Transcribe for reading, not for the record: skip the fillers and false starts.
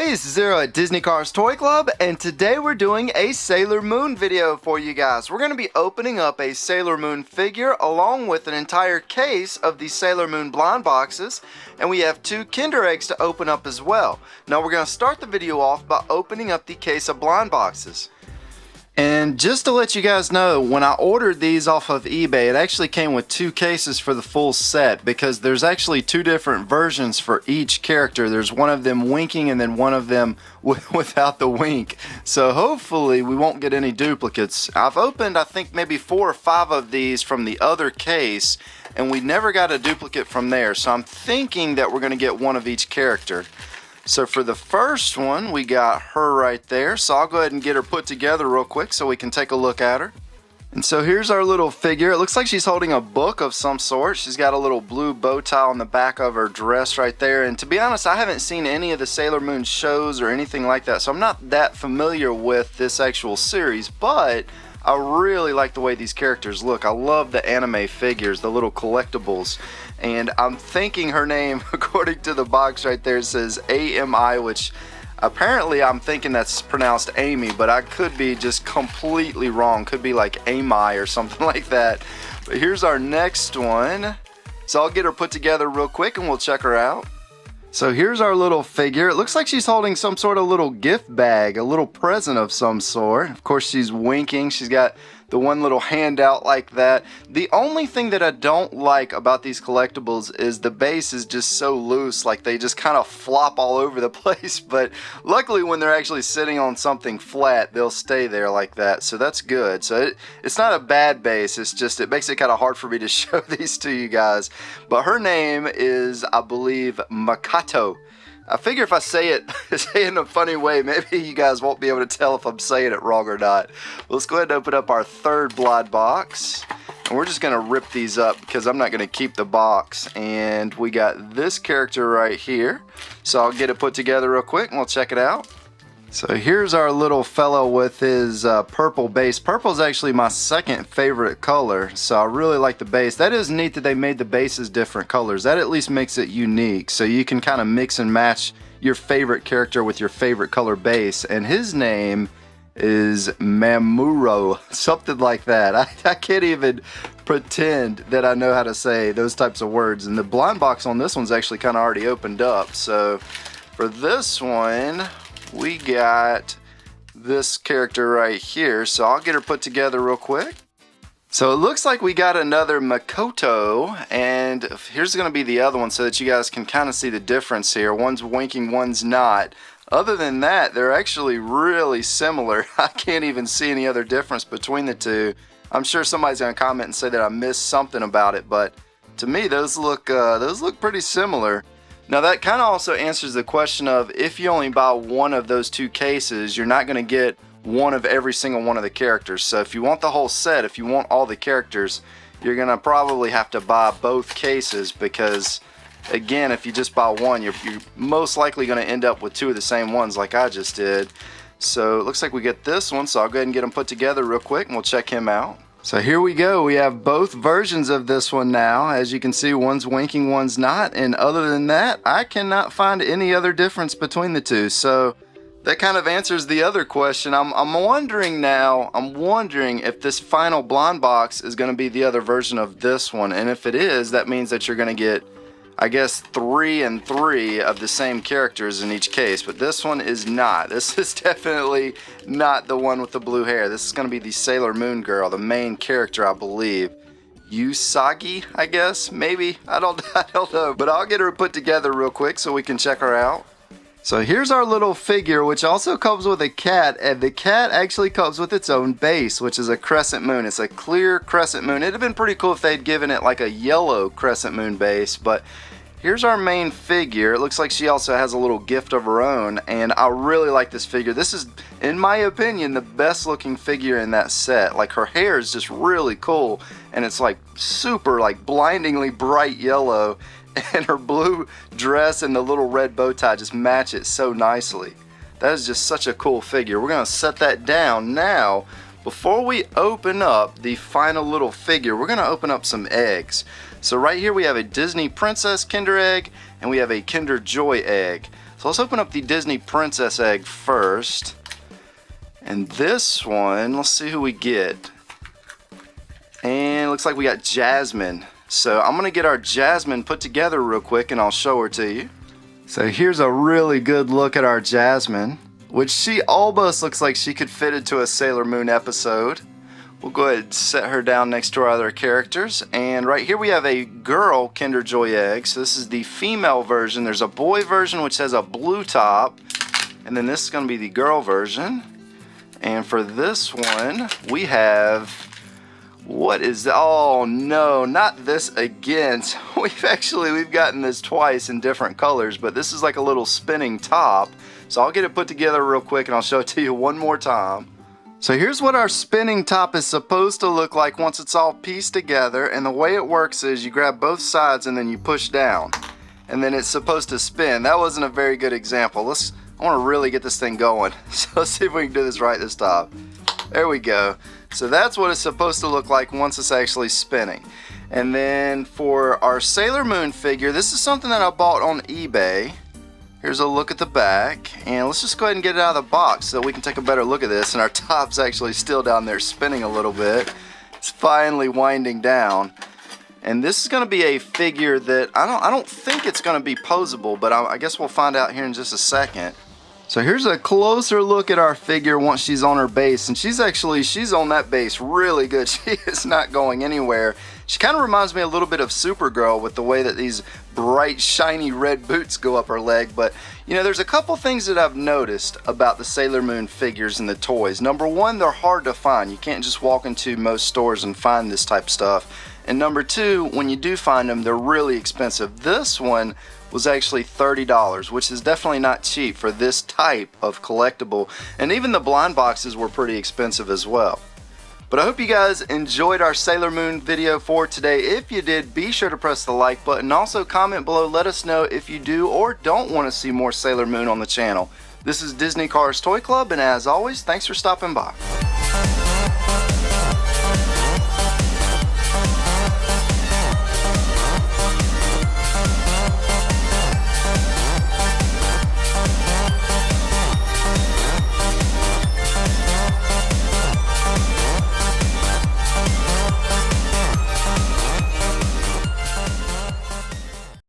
Hey, it's Zero at Disney Cars Toy Club, and today we're doing a Sailor Moon video for you guys. We're going to be opening up a Sailor Moon figure along with an entire case of the Sailor Moon blind boxes, and we have 2 Kinder Eggs to open up as well. Now we're going to start the video off by opening up the case of blind boxes. And just to let you guys know, when I ordered these off of eBay, it actually came with 2 cases for the full set because there's actually 2 different versions for each character. There's one of them winking and then one of them without the wink. So hopefully we won't get any duplicates. I've opened I think maybe 4 or 5 of these from the other case and we never got a duplicate from there. So I'm thinking that we're going to get one of each character. So for the first one, we got her right there. So I'll go ahead and get her put together real quick so we can take a look at her. And so here's our little figure. It looks like she's holding a book of some sort. She's got a little blue bow tie on the back of her dress right there. And to be honest, I haven't seen any of the Sailor Moon shows or anything like that. So I'm not that familiar with this actual series, but I really like the way these characters look. I love the anime figures, the little collectibles. And I'm thinking her name, according to the box right there, says AMI, which apparently I'm thinking that's pronounced Amy, but I could be just completely wrong. Could be like Ami or something like that. But here's our next one. So I'll get her put together real quick and we'll check her out. So here's our little figure. It looks like she's holding some sort of little gift bag, a little present of some sort. Of course, she's winking. She's got the one little hand out like that. The only thing that I don't like about these collectibles is the base is just so loose, like they just kind of flop all over the place. But luckily when they're actually sitting on something flat, they'll stay there like that. So that's good. So it's not a bad base. It's just, it makes it kind of hard for me to show these to you guys. But her name is, I believe, Makato. I figure if I say it in a funny way, maybe you guys won't be able to tell if I'm saying it wrong or not. Well, let's go ahead and open up our third blind box. And we're just going to rip these up because I'm not going to keep the box. And we got this character right here. So I'll get it put together real quick and we'll check it out. So here's our little fellow with his purple base. Purple is actually my second favorite color, so I really like the base. That is neat that they made the bases different colors. That at least makes it unique, so you can kind of mix and match your favorite character with your favorite color base. And his name is Mamuro, something like that. I can't even pretend that I know how to say those types of words. And the blind box on this one's actually kind of already opened up. So for this one, we got this character right here, so I'll get her put together real quick. So it looks like we got another Makoto, and here's going to be the other one so that you guys can kind of see the difference here. One's winking, one's not. Other than that, they're actually really similar. I can't even see any other difference between the two. I'm sure somebody's going to comment and say that I missed something about it, but to me those look pretty similar. Now that kind of also answers the question of if you only buy one of those 2 cases, you're not going to get one of every single one of the characters. So if you want the whole set, if you want all the characters, you're going to probably have to buy both cases because, again, if you just buy one, you're most likely going to end up with 2 of the same ones like I just did. So it looks like we get this one, so I'll go ahead and get them put together real quick and we'll check him out. So here we go. We have both versions of this one now. As you can see, one's winking, one's not. And other than that, I cannot find any other difference between the two. So that kind of answers the other question. I'm wondering if this final blind box is going to be the other version of this one. And if it is, that means that you're going to get, I guess, 3 and 3 of the same characters in each case, but this one is not. This is definitely not the one with the blue hair. This is going to be the Sailor Moon girl, the main character, I believe. Usagi, I guess, maybe. I don't know, but I'll get her put together real quick so we can check her out. So here's our little figure, which also comes with a cat, and the cat actually comes with its own base, which is a crescent moon. It's a clear crescent moon. It'd have been pretty cool if they'd given it like a yellow crescent moon base, but here's our main figure. It looks like she also has a little gift of her own, and I really like this figure. This is, in my opinion, the best looking figure in that set. Like, her hair is just really cool, and it's like super, like, blindingly bright yellow, and her blue dress and the little red bow tie just match it so nicely. That is just such a cool figure. We're going to set that down now. Before we open up the final little figure, we're going to open up some eggs. So right here we have a Disney Princess Kinder Egg and we have a Kinder Joy Egg. So let's open up the Disney Princess egg first. And this one, let's see who we get. And it looks like we got Jasmine. So I'm gonna get our Jasmine put together real quick and I'll show her to you. So here's a really good look at our Jasmine, which she almost looks like she could fit into a Sailor Moon episode. We'll go ahead and set her down next to our other characters. And right here we have a girl Kinder Joy egg. So this is the female version. There's a boy version which has a blue top. And then this is going to be the girl version. And for this one, we have... what is that? Oh no, not this again. So we've gotten this twice in different colors, but this is like a little spinning top. So I'll get it put together real quick and I'll show it to you one more time. So here's what our spinning top is supposed to look like once it's all pieced together, and the way it works is you grab both sides and then you push down and then it's supposed to spin. That wasn't a very good example. I want to really get this thing going. So let's see if we can do this right this time. There we go. So that's what it's supposed to look like once it's actually spinning. And then for our Sailor Moon figure, this is something that I bought on eBay. Here's a look at the back, and let's just go ahead and get it out of the box so we can take a better look at this. And our top's actually still down there spinning a little bit. It's finally winding down. And this is going to be a figure that I don't think it's going to be posable, but I guess we'll find out here in just a second. So here's a closer look at our figure once she's on her base, and she's on that base really good. She is not going anywhere. She kind of reminds me a little bit of Supergirl with the way that these bright shiny red boots go up her leg. But you know, there's a couple things that I've noticed about the Sailor Moon figures and the toys. Number one, they're hard to find. You can't just walk into most stores and find this type of stuff. And number two, when you do find them, they're really expensive. This one was actually $30, which is definitely not cheap for this type of collectible. And even the blind boxes were pretty expensive as well. But I hope you guys enjoyed our Sailor Moon video for today. If you did, be sure to press the like button. Also comment below, let us know if you do or don't want to see more Sailor Moon on the channel. This is Disney Cars Toy Club, and as always, thanks for stopping by.